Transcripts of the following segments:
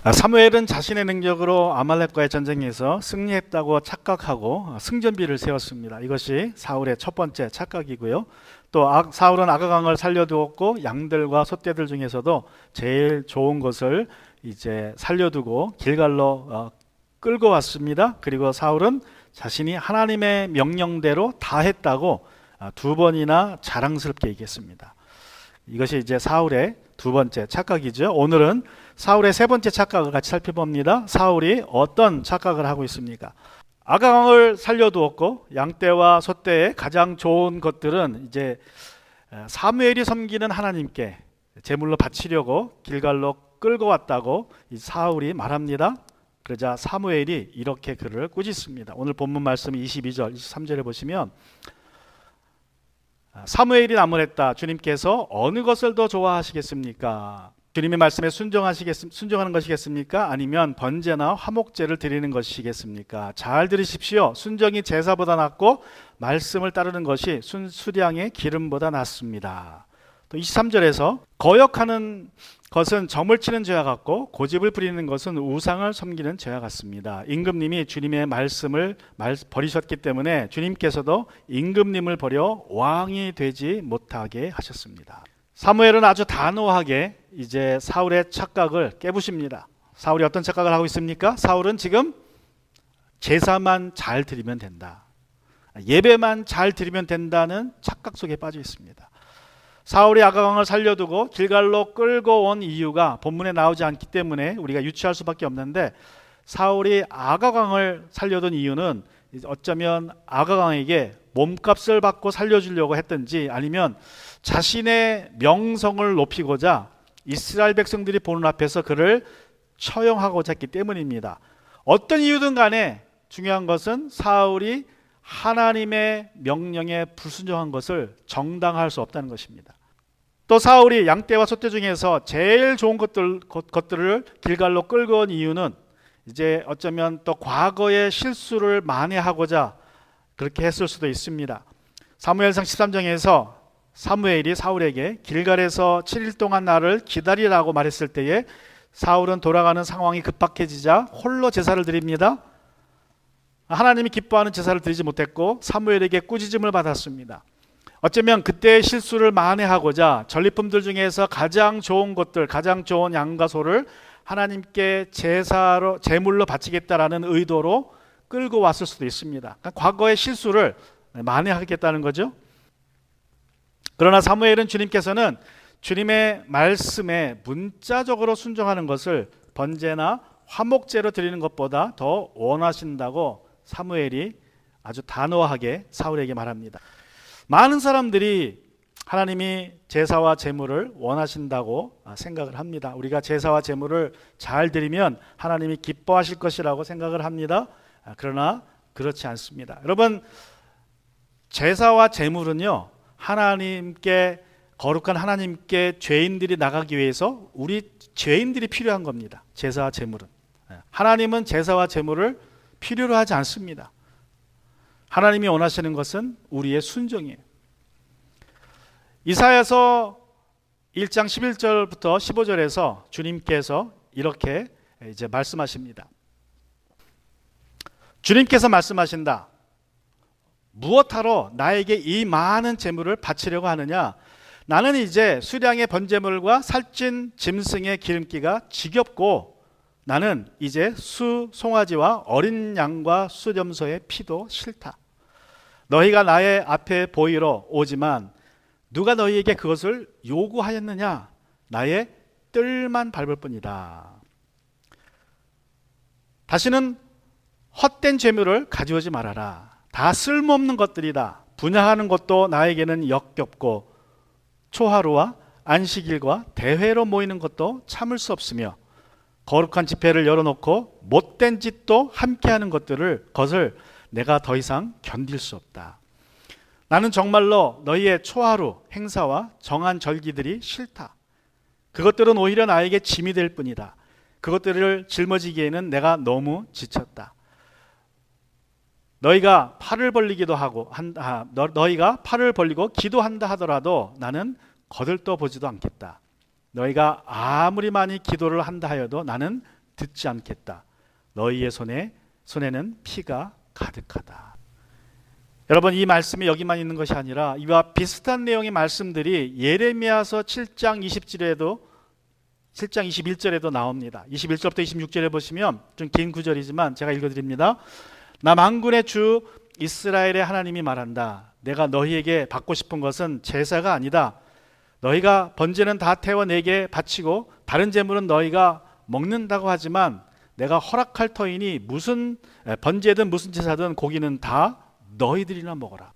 사무엘은 자신의 능력으로 아말렉과의 전쟁에서 승리했다고 착각하고 승전비를 세웠습니다. 이것이 사울의 첫 번째 착각이고요. 또 사울은 아가강을 살려두었고 양들과 소떼들 중에서도 제일 좋은 것을 이제 살려두고 길갈로 끌고 왔습니다. 그리고 사울은 자신이 하나님의 명령대로 다 했다고 두 번이나 자랑스럽게 얘기했습니다. 이것이 이제 사울의 두 번째 착각이죠. 오늘은 사울의 세 번째 착각을 같이 살펴봅니다. 사울이 어떤 착각을 하고 있습니까? 아가강을 살려두었고 양떼와 소떼의 가장 좋은 것들은 이제 사무엘이 섬기는 하나님께 제물로 바치려고 길갈로 끌고 왔다고 이 사울이 말합니다. 그러자 사무엘이 이렇게 그를 꾸짖습니다. 오늘 본문 말씀 22절, 23절에 보시면 사무엘이 나무랬다. 주님께서 어느 것을 더 좋아하시겠습니까? 주님의 말씀에 순종하는 것이겠습니까? 아니면 번제나 화목제를 드리는 것이겠습니까? 잘 들으십시오. 순종이 제사보다 낫고 말씀을 따르는 것이 수량의 기름보다 낫습니다. 또 23절에서 거역하는 것은 점을 치는 죄와 같고 고집을 부리는 것은 우상을 섬기는 죄와 같습니다. 임금님이 주님의 말씀을 버리셨기 때문에 주님께서도 임금님을 버려 왕이 되지 못하게 하셨습니다. 사무엘은 아주 단호하게 이제 사울의 착각을 깨부십니다. 사울이 어떤 착각을 하고 있습니까? 사울은 지금 제사만 잘 드리면 된다, 예배만 잘 드리면 된다는 착각 속에 빠져 있습니다. 사울이 아가강을 살려두고 길갈로 끌고 온 이유가 본문에 나오지 않기 때문에 우리가 유추할 수밖에 없는데, 사울이 아가강을 살려둔 이유는 어쩌면 아가강에게 몸값을 받고 살려주려고 했든지 아니면 자신의 명성을 높이고자 이스라엘 백성들이 보는 앞에서 그를 처형하고자 했기 때문입니다. 어떤 이유든 간에 중요한 것은 사울이 하나님의 명령에 불순종한 것을 정당화할 수 없다는 것입니다. 또 사울이 양떼와 소떼 중에서 제일 좋은 것들을 길갈로 끌고 온 이유는 이제 어쩌면 또 과거의 실수를 만회하고자 그렇게 했을 수도 있습니다. 사무엘상 13장에서 사무엘이 사울에게 길갈에서 7일 동안 나를 기다리라고 말했을 때에 사울은 돌아가는 상황이 급박해지자 홀로 제사를 드립니다. 하나님이 기뻐하는 제사를 드리지 못했고 사무엘에게 꾸짖음을 받았습니다. 어쩌면 그때의 실수를 만회하고자 전리품들 중에서 가장 좋은 것들, 가장 좋은 양과 소를 하나님께 제물로 바치겠다라는 의도로 끌고 왔을 수도 있습니다. 그러니까 과거의 실수를 만회하겠다는 거죠. 그러나 사무엘은 주님께서는 주님의 말씀에 문자적으로 순종하는 것을 번제나 화목제로 드리는 것보다 더 원하신다고 사무엘이 아주 단호하게 사울에게 말합니다. 많은 사람들이 하나님이 제사와 제물을 원하신다고 생각을 합니다. 우리가 제사와 제물을 잘 드리면 하나님이 기뻐하실 것이라고 생각을 합니다. 그러나 그렇지 않습니다. 여러분, 제사와 제물은요, 하나님께, 거룩한 하나님께 죄인들이 나가기 위해서 우리 죄인들이 필요한 겁니다. 제사와 제물은. 하나님은 제사와 제물을 필요로 하지 않습니다. 하나님이 원하시는 것은 우리의 순종이에요. 이사야서 1장 11절부터 15절에서 주님께서 이렇게 이제 말씀하십니다. 주님께서 말씀하신다. 무엇하러 나에게 이 많은 제물을 바치려고 하느냐? 나는 이제 수량의 번제물과 살찐 짐승의 기름기가 지겹고 나는 이제 송아지와 어린 양과 수염소의 피도 싫다. 너희가 나의 앞에 보이러 오지만 누가 너희에게 그것을 요구하였느냐? 나의 뜰만 밟을 뿐이다. 다시는 헛된 재물을 가져오지 말아라. 다 쓸모없는 것들이다. 분향하는 것도 나에게는 역겹고 초하루와 안식일과 대회로 모이는 것도 참을 수 없으며 거룩한 집회를 열어놓고 못된 짓도 함께하는 것을 내가 더 이상 견딜 수 없다. 나는 정말로 너희의 초하루 행사와 정한 절기들이 싫다. 그것들은 오히려 나에게 짐이 될 뿐이다. 그것들을 짊어지기에는 내가 너무 지쳤다. 너희가 팔을 벌리기도 하고 너희가 팔을 벌리고 기도한다 하더라도 나는 거들떠 보지도 않겠다. 너희가 아무리 많이 기도를 한다 하여도 나는 듣지 않겠다. 너희의 손에는 피가 가득하다. 여러분, 이 말씀이 여기만 있는 것이 아니라 이와 비슷한 내용의 말씀들이 예레미야서 7장 21절에도 나옵니다. 21절부터 26절에 보시면 좀 긴 구절이지만 제가 읽어드립니다. 나 만군의 주 이스라엘의 하나님이 말한다. 내가 너희에게 받고 싶은 것은 제사가 아니다. 너희가 번제는 다 태워 내게 바치고 다른 제물은 너희가 먹는다고 하지만 내가 허락할 터이니 무슨 번제든 무슨 제사든 고기는 다 너희들이나 먹어라.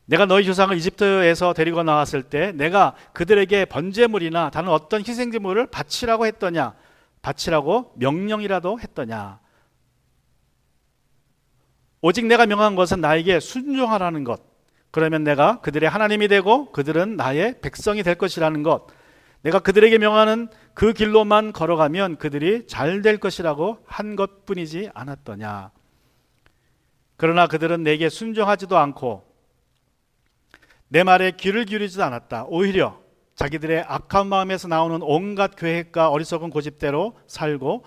내가 너희 조상을 이집트에서 데리고 나왔을 때 내가 그들에게 번제물이나 다른 어떤 희생제물을 바치라고 했더냐? 바치라고 명령이라도 했더냐? 오직 내가 명한 것은 나에게 순종하라는 것. 그러면 내가 그들의 하나님이 되고 그들은 나의 백성이 될 것이라는 것. 내가 그들에게 명하는 그 길로만 걸어가면 그들이 잘 될 것이라고 한 것뿐이지 않았더냐? 그러나 그들은 내게 순종하지도 않고 내 말에 귀를 기울이지도 않았다. 오히려 자기들의 악한 마음에서 나오는 온갖 계획과 어리석은 고집대로 살고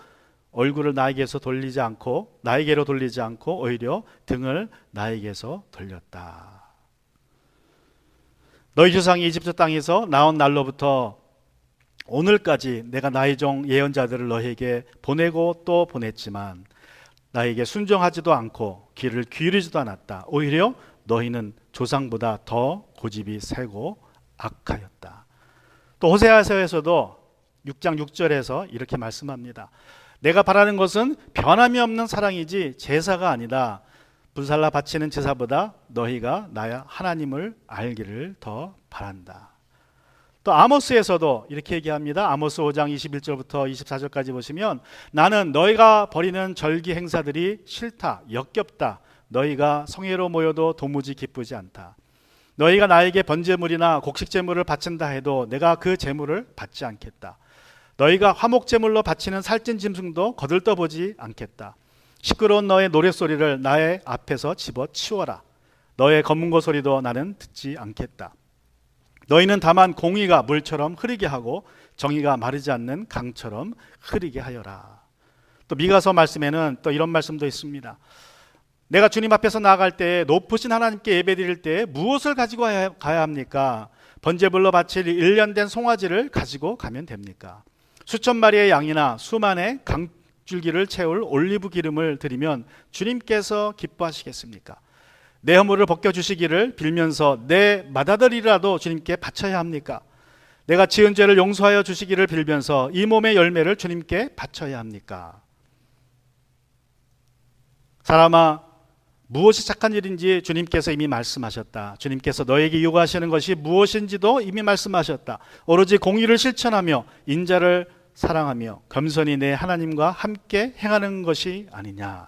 얼굴을 나에게로 돌리지 않고 오히려 등을 나에게서 돌렸다. 너희 조상이 이집트 땅에서 나온 날로부터 오늘까지 내가 나의 종 예언자들을 너희에게 보내고 또 보냈지만 나에게 순종하지도 않고 귀를 기울이지도 않았다. 오히려 너희는 조상보다 더 고집이 세고 악하였다. 또 호세아서에서도 6장 6절에서 이렇게 말씀합니다. 내가 바라는 것은 변함이 없는 사랑이지 제사가 아니다. 불살라 바치는 제사보다 너희가 나의 하나님을 알기를 더 바란다. 또 아모스에서도 이렇게 얘기합니다. 아모스 5장 21절부터 24절까지 보시면 나는 너희가 벌이는 절기 행사들이 싫다, 역겹다. 너희가 성회로 모여도 도무지 기쁘지 않다. 너희가 나에게 번제물이나 곡식제물을 바친다 해도 내가 그 제물을 받지 않겠다. 너희가 화목제물로 바치는 살찐 짐승도 거들떠보지 않겠다. 시끄러운 너의 노랫소리를 나의 앞에서 집어치워라. 너의 검은고 소리도 나는 듣지 않겠다. 너희는 다만 공의가 물처럼 흐르게 하고 정의가 마르지 않는 강처럼 흐르게 하여라. 또 미가서 말씀에는 또 이런 말씀도 있습니다. 내가 주님 앞에서 나아갈 때 높으신 하나님께 예배드릴 때 무엇을 가지고 가야 합니까? 번제물로 바칠 1년 된 송아지를 가지고 가면 됩니까? 수천 마리의 양이나 수만의 강줄기를 채울 올리브 기름을 드리면 주님께서 기뻐하시겠습니까? 내 허물을 벗겨주시기를 빌면서 내 맏아들이라도 주님께 바쳐야 합니까? 내가 지은 죄를 용서하여 주시기를 빌면서 이 몸의 열매를 주님께 바쳐야 합니까? 사람아, 무엇이 착한 일인지 주님께서 이미 말씀하셨다. 주님께서 너에게 요구하시는 것이 무엇인지도 이미 말씀하셨다. 오로지 공의를 실천하며 인자를 사랑하며 겸손히 내 하나님과 함께 행하는 것이 아니냐.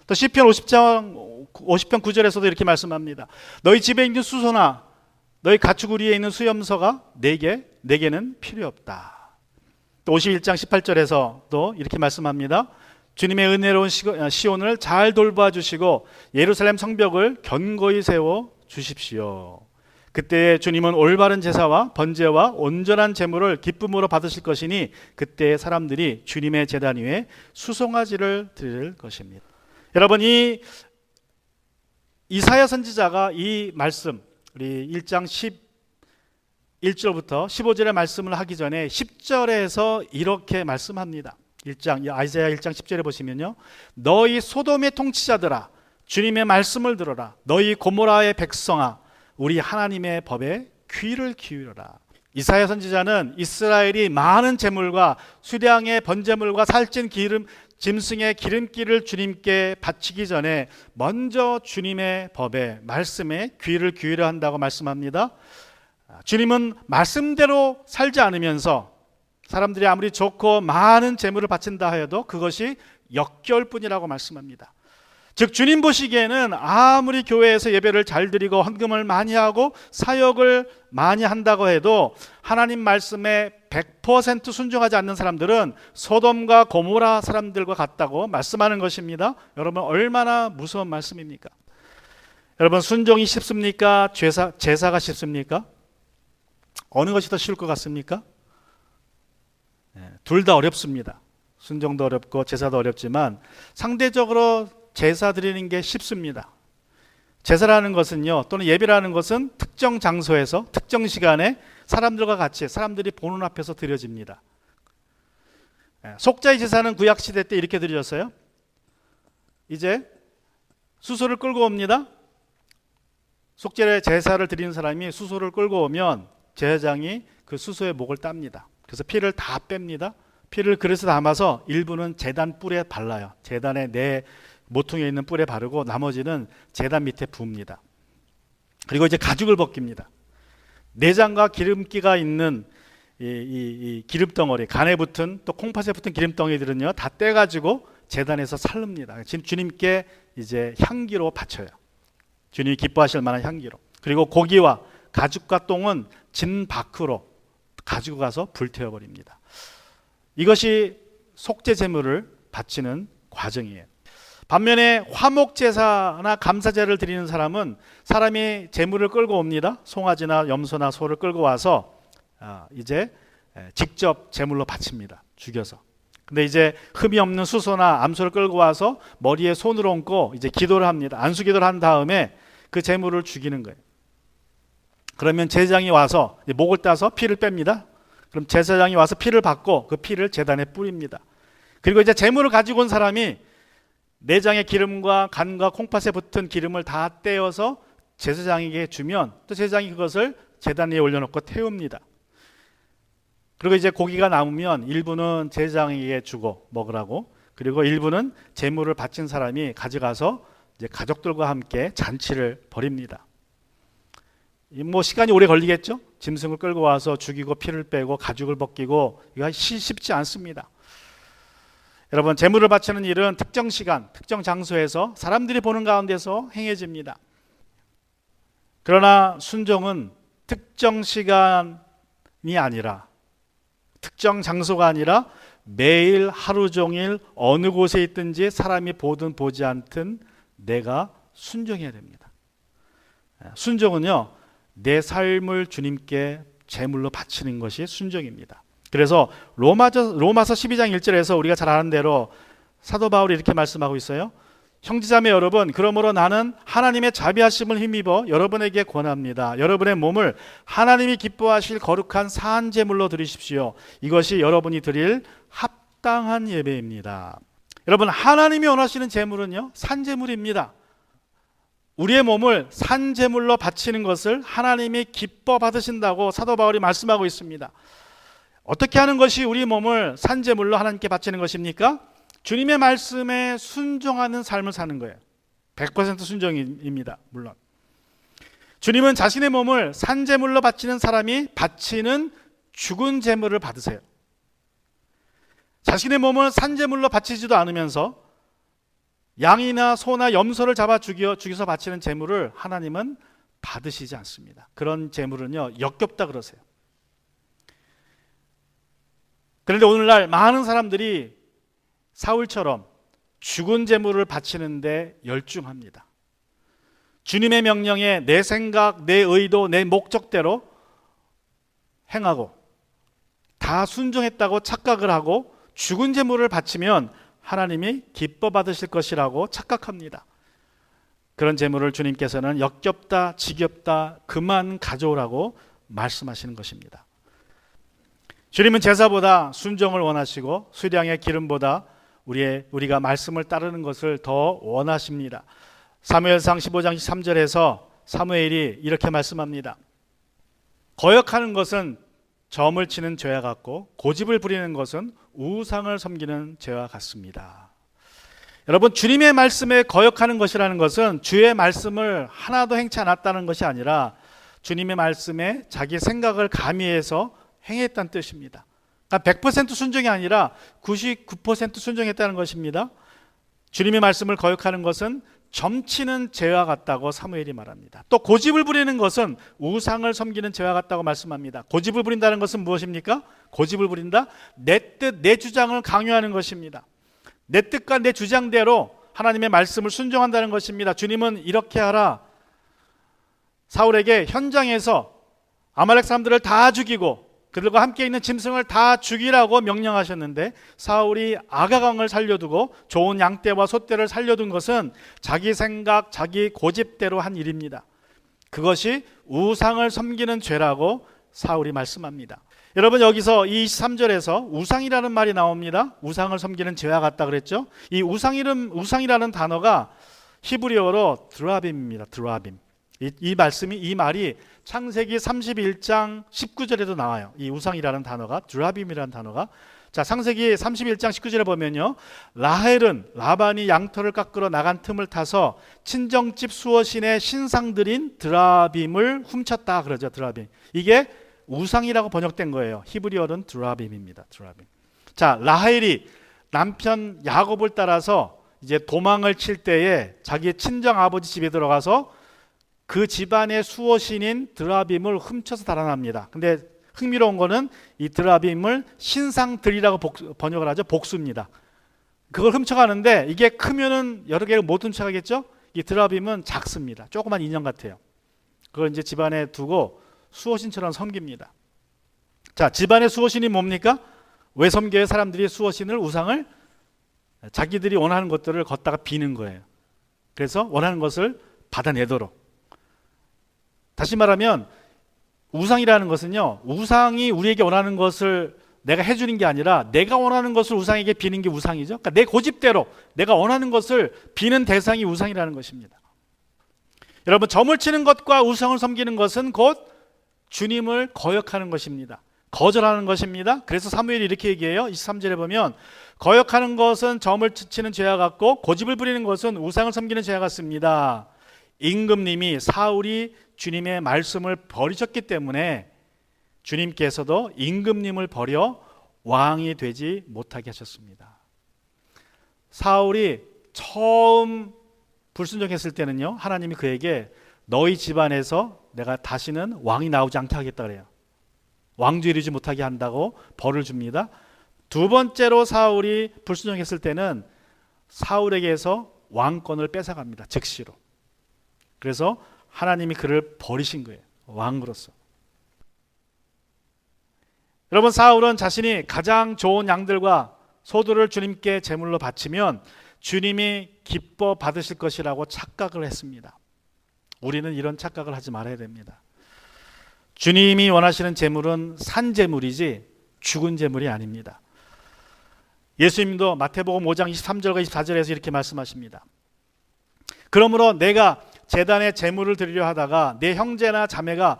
또 시편 50편 9절에서도 이렇게 말씀합니다. 너희 집에 있는 수소나 너희 가축우리에 있는 수염소가 내게는 필요 없다. 또 51장 18절에서 또 이렇게 말씀합니다. 주님의 은혜로운 시온을 잘 돌봐 주시고 예루살렘 성벽을 견고히 세워 주십시오. 그때 주님은 올바른 제사와 번제와 온전한 제물을 기쁨으로 받으실 것이니 그때 사람들이 주님의 제단 위에 수송아지를 드릴 것입니다. 여러분, 이 이사야 선지자가 이 말씀, 우리 1장 11절부터 15절의 말씀을 하기 전에 10절에서 이렇게 말씀합니다. 아이사야 1장 10절에 보시면요, 너희 소돔의 통치자들아 주님의 말씀을 들어라. 너희 고모라의 백성아 우리 하나님의 법에 귀를 기울여라. 이사야 선지자는 이스라엘이 많은 제물과 수량의 번제물과 살찐 짐승의 기름기를 주님께 바치기 전에 먼저 주님의 법에 말씀에 귀를 기울여야 한다고 말씀합니다. 주님은 말씀대로 살지 않으면서 사람들이 아무리 좋고 많은 제물을 바친다 해도 그것이 역겨울 뿐이라고 말씀합니다. 즉 주님 보시기에는 아무리 교회에서 예배를 잘 드리고 헌금을 많이 하고 사역을 많이 한다고 해도 하나님 말씀에 100% 순종하지 않는 사람들은 소돔과 고모라 사람들과 같다고 말씀하는 것입니다. 여러분, 얼마나 무서운 말씀입니까? 여러분, 순종이 쉽습니까? 제사가 쉽습니까? 어느 것이 더 쉬울 것 같습니까? 둘 다 어렵습니다. 순종도 어렵고 제사도 어렵지만 상대적으로 제사 드리는 게 쉽습니다. 제사라는 것은요, 또는 예배라는 것은 특정 장소에서 특정 시간에 사람들과 같이 사람들이 보는 앞에서 드려집니다. 속죄의 제사는 구약 시대 때 이렇게 드려졌어요. 이제 수소를 끌고 옵니다. 속죄의 제사를 드리는 사람이 수소를 끌고 오면 제사장이 그 수소의 목을 땁니다. 그래서 피를 다 뺍니다. 피를 그릇에 담아서 일부는 제단 뿔에 발라요. 제단의 내 모퉁이에 있는 뿔에 바르고 나머지는 제단 밑에 부읍니다. 그리고 이제 가죽을 벗깁니다. 내장과 기름기가 있는 이 기름덩어리, 간에 붙은 또 콩팥에 붙은 기름덩이들은요 다 떼가지고 제단에서 살릅니다. 지금 주님께 이제 향기로 바쳐요. 주님이 기뻐하실 만한 향기로. 그리고 고기와 가죽과 똥은 진 밖으로 가지고 가서 불태워버립니다. 이것이 속죄 제물을 바치는 과정이에요. 반면에 화목제사나 감사제를 드리는 사람은 사람이 제물을 끌고 옵니다. 송아지나 염소나 소를 끌고 와서 이제 직접 제물로 바칩니다. 죽여서. 근데 이제 흠이 없는 수소나 암소를 끌고 와서 머리에 손을 얹고 이제 기도를 합니다. 안수 기도를 한 다음에 그 제물을 죽이는 거예요. 그러면 제사장이 와서 목을 따서 피를 뺍니다. 그럼 제사장이 와서 피를 받고 그 피를 제단에 뿌립니다. 그리고 이제 제물을 가지고 온 사람이 내장의 기름과 간과 콩팥에 붙은 기름을 다 떼어서 제사장에게 주면 또 제사장이 그것을 제단 위에 올려놓고 태웁니다. 그리고 이제 고기가 남으면 일부는 제사장에게 주고 먹으라고, 그리고 일부는 제물을 바친 사람이 가져가서 이제 가족들과 함께 잔치를 벌입니다. 뭐 시간이 오래 걸리겠죠? 짐승을 끌고 와서 죽이고 피를 빼고 가죽을 벗기고 이거 쉽지 않습니다. 여러분, 제물을 바치는 일은 특정 시간, 특정 장소에서 사람들이 보는 가운데서 행해집니다. 그러나 순종은 특정 시간이 아니라, 특정 장소가 아니라 매일 하루 종일 어느 곳에 있든지 사람이 보든 보지 않든 내가 순종해야 됩니다. 순종은요, 내 삶을 주님께 제물로 바치는 것이 순종입니다. 그래서 로마서 12장 1절에서 우리가 잘 아는 대로 사도 바울이 이렇게 말씀하고 있어요. 형제자매 여러분, 그러므로 나는 하나님의 자비하심을 힘입어 여러분에게 권합니다. 여러분의 몸을 하나님이 기뻐하실 거룩한 산 제물로 드리십시오. 이것이 여러분이 드릴 합당한 예배입니다. 여러분, 하나님이 원하시는 제물은요, 산 제물입니다. 우리의 몸을 산 제물로 바치는 것을 하나님이 기뻐 받으신다고 사도 바울이 말씀하고 있습니다. 어떻게 하는 것이 우리 몸을 산 제물로 하나님께 바치는 것입니까? 주님의 말씀에 순종하는 삶을 사는 거예요. 100% 순종입니다. 물론 주님은 자신의 몸을 산 제물로 바치는 사람이 바치는 죽은 제물을 받으세요. 자신의 몸을 산 제물로 바치지도 않으면서 양이나 소나 염소를 잡아 죽여서 바치는 제물을 하나님은 받으시지 않습니다. 그런 제물은요, 역겹다 그러세요. 그런데 오늘날 많은 사람들이 사울처럼 죽은 제물을 바치는데 열중합니다. 주님의 명령에 내 생각, 내 의도, 내 목적대로 행하고 다 순종했다고 착각을 하고 죽은 제물을 바치면 하나님이 기뻐 받으실 것이라고 착각합니다. 그런 제물을 주님께서는 역겹다, 지겹다, 그만 가져오라고 말씀하시는 것입니다. 주님은 제사보다 순종을 원하시고 수량의 기름보다 우리가 말씀을 따르는 것을 더 원하십니다. 사무엘상 15장 13절에서 사무엘이 이렇게 말씀합니다. 거역하는 것은 점을 치는 죄와 같고 고집을 부리는 것은 우상을 섬기는 죄와 같습니다. 여러분, 주님의 말씀에 거역하는 것이라는 것은 주의 말씀을 하나도 행치 않았다는 것이 아니라 주님의 말씀에 자기 생각을 가미해서 행했다는 뜻입니다. 그러니까 100% 순종이 아니라 99% 순종했다는 것입니다. 주님의 말씀을 거역하는 것은 점치는 죄와 같다고 사무엘이 말합니다. 또 고집을 부리는 것은 우상을 섬기는 죄와 같다고 말씀합니다. 고집을 부린다는 것은 무엇입니까? 고집을 부린다? 내 뜻, 내 주장을 강요하는 것입니다. 내 뜻과 내 주장대로 하나님의 말씀을 순종한다는 것입니다. 주님은 이렇게 하라. 사울에게 현장에서 아말렉 사람들을 다 죽이고 그들과 함께 있는 짐승을 다 죽이라고 명령하셨는데 사울이 아가강을 살려두고 좋은 양떼와 소떼를 살려둔 것은 자기 생각, 자기 고집대로 한 일입니다. 그것이 우상을 섬기는 죄라고 사울이 말씀합니다. 여러분, 여기서 이 23절에서 우상이라는 말이 나옵니다. 우상을 섬기는 죄와 같다 그랬죠. 이 우상이라는 단어가 히브리어로 드라빔입니다. 드라빔. 이 말이 창세기 31장 19절에도 나와요. 이 우상이라는 단어가, 드라빔이라는 단어가. 자, 창세기 31장 19절에 보면요, 라헬은 라반이 양털을 깎으러 나간 틈을 타서 친정집 수어신의 신상들인 드라빔을 훔쳤다 그러죠. 드라빔. 이게 우상이라고 번역된 거예요. 히브리어는 드라빔입니다. 드라빔. 자, 라헬이 남편 야곱을 따라서 이제 도망을 칠 때에 자기 친정 아버지 집에 들어가서 그 집안의 수호신인 드라빔을 훔쳐서 달아납니다. 근데 흥미로운 거는 이 드라빔을 신상들이라고 번역을 하죠. 복수입니다. 그걸 훔쳐가는데 이게 크면은 여러 개를 못 훔쳐가겠죠. 이 드라빔은 작습니다. 조그만 인형 같아요. 그걸 이제 집안에 두고 수호신처럼 섬깁니다. 자, 집안의 수호신이 뭡니까? 왜 섬겨요? 사람들이 수호신을, 우상을? 자기들이 원하는 것들을 걷다가 비는 거예요. 그래서 원하는 것을 받아내도록. 다시 말하면 우상이라는 것은요, 우상이 우리에게 원하는 것을 내가 해주는 게 아니라 내가 원하는 것을 우상에게 비는 게 우상이죠. 그러니까 내 고집대로 내가 원하는 것을 비는 대상이 우상이라는 것입니다. 여러분, 점을 치는 것과 우상을 섬기는 것은 곧 주님을 거역하는 것입니다. 거절하는 것입니다. 그래서 사무엘이 이렇게 얘기해요. 23절에 보면 거역하는 것은 점을 치는 죄와 같고 고집을 부리는 것은 우상을 섬기는 죄와 같습니다. 임금님이 사울이 주님의 말씀을 버리셨기 때문에 주님께서도 임금님을 버려 왕이 되지 못하게 하셨습니다. 사울이 처음 불순종했을 때는요, 하나님이 그에게 너희 집안에서 내가 다시는 왕이 나오지 않게 하겠다 그래요. 왕조 이루지 못하게 한다고 벌을 줍니다. 두 번째로 사울이 불순종했을 때는 사울에게서 왕권을 뺏어갑니다. 즉시로. 그래서 하나님이 그를 버리신 거예요. 왕으로서. 여러분, 사울은 자신이 가장 좋은 양들과 소들을 주님께 제물로 바치면 주님이 기뻐 받으실 것이라고 착각을 했습니다. 우리는 이런 착각을 하지 말아야 됩니다. 주님이 원하시는 제물은 산 제물이지 죽은 제물이 아닙니다. 예수님도 마태복음 5장 23절과 24절에서 이렇게 말씀하십니다. 그러므로 내가 제단에 제물을 드리려 하다가 내 형제나 자매가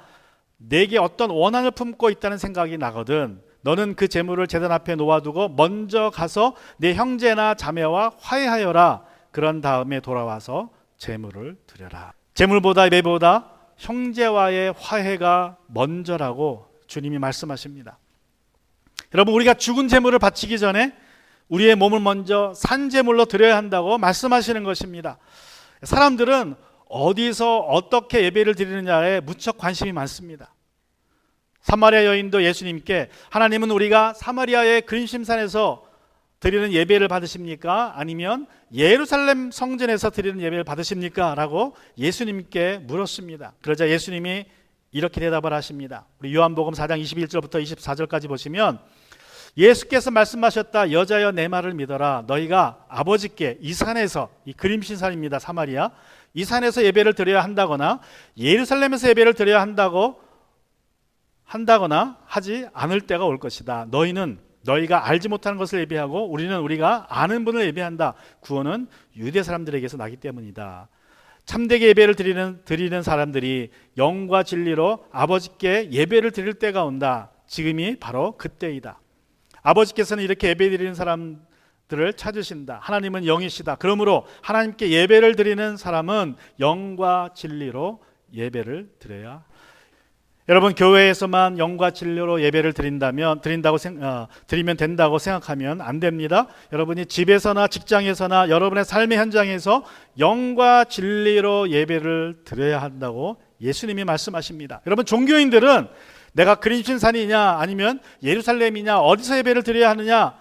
내게 어떤 원한을 품고 있다는 생각이 나거든 너는 그 제물을 제단 앞에 놓아두고 먼저 가서 내 형제나 자매와 화해하여라. 그런 다음에 돌아와서 제물을 드려라. 제물보다 예배보다 형제와의 화해가 먼저라고 주님이 말씀하십니다. 여러분, 우리가 죽은 제물을 바치기 전에 우리의 몸을 먼저 산 제물로 드려야 한다고 말씀하시는 것입니다. 사람들은 어디서 어떻게 예배를 드리느냐에 무척 관심이 많습니다. 사마리아 여인도 예수님께 하나님은 우리가 사마리아의 그림심산에서 드리는 예배를 받으십니까? 아니면 예루살렘 성전에서 드리는 예배를 받으십니까? 라고 예수님께 물었습니다. 그러자 예수님이 이렇게 대답을 하십니다. 우리 요한복음 4장 21절부터 24절까지 보시면 예수께서 말씀하셨다. 여자여 내 말을 믿어라. 너희가 아버지께 이 산에서, 이 그림신산입니다. 사마리아. 이 산에서 예배를 드려야 한다거나 예루살렘에서 예배를 드려야 한다거나 하지 않을 때가 올 것이다. 너희가 알지 못하는 것을 예배하고 우리가 아는 분을 예배한다. 구원은 유대 사람들에게서 나기 때문이다. 참되게 예배를 드리는 사람들이 영과 진리로 아버지께 예배를 드릴 때가 온다. 지금이 바로 그때이다. 아버지께서는 이렇게 예배 드리는 사람들을 찾으신다. 하나님은 영이시다. 그러므로 하나님께 예배를 드리는 사람은 영과 진리로 예배를 드려야. 여러분, 교회에서만 영과 진리로 예배를 드리면 된다고 생각하면 안 됩니다. 여러분이 집에서나 직장에서나 여러분의 삶의 현장에서 영과 진리로 예배를 드려야 한다고 예수님이 말씀하십니다. 여러분, 종교인들은 내가 그림신산이냐 아니면 예루살렘이냐 어디서 예배를 드려야 하느냐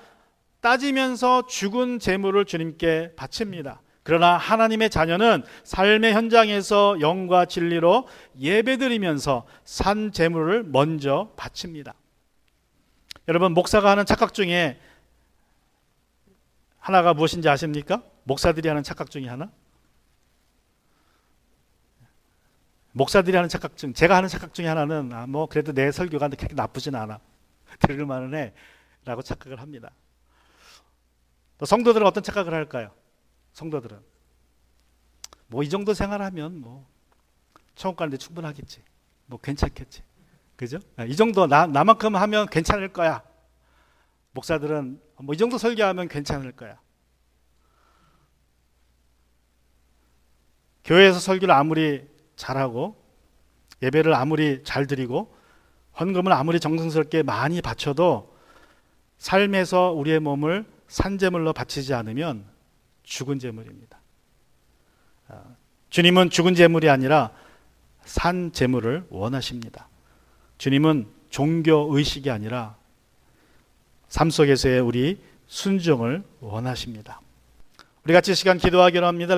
따지면서 죽은 제물을 주님께 바칩니다. 그러나 하나님의 자녀는 삶의 현장에서 영과 진리로 예배드리면서 산 제물을 먼저 바칩니다. 여러분, 목사가 하는 착각 중에 하나가 무엇인지 아십니까? 목사들이 하는 착각 중에 하나? 목사들이 하는 착각 중, 제가 하는 착각 중에 하나는 뭐 그래도 내 설교가 그렇게 나쁘진 않아. 들을 만은 해. 라고 착각을 합니다. 또 성도들은 어떤 착각을 할까요? 성도들은 뭐 이 정도 생활하면 뭐 천국 가는데 충분하겠지. 뭐 괜찮겠지. 그죠? 이 정도 나만큼 하면 괜찮을 거야. 목사들은 뭐 이 정도 설교하면 괜찮을 거야. 교회에서 설교를 아무리 잘하고 예배를 아무리 잘 드리고 헌금을 아무리 정성스럽게 많이 바쳐도 삶에서 우리의 몸을 산제물로 바치지 않으면 죽은 제물입니다. 주님은 죽은 제물이 아니라 산 제물을 원하십니다. 주님은 종교 의식이 아니라 삶 속에서의 우리 순종을 원하십니다. 우리 같이 시간 기도하기로 합니다.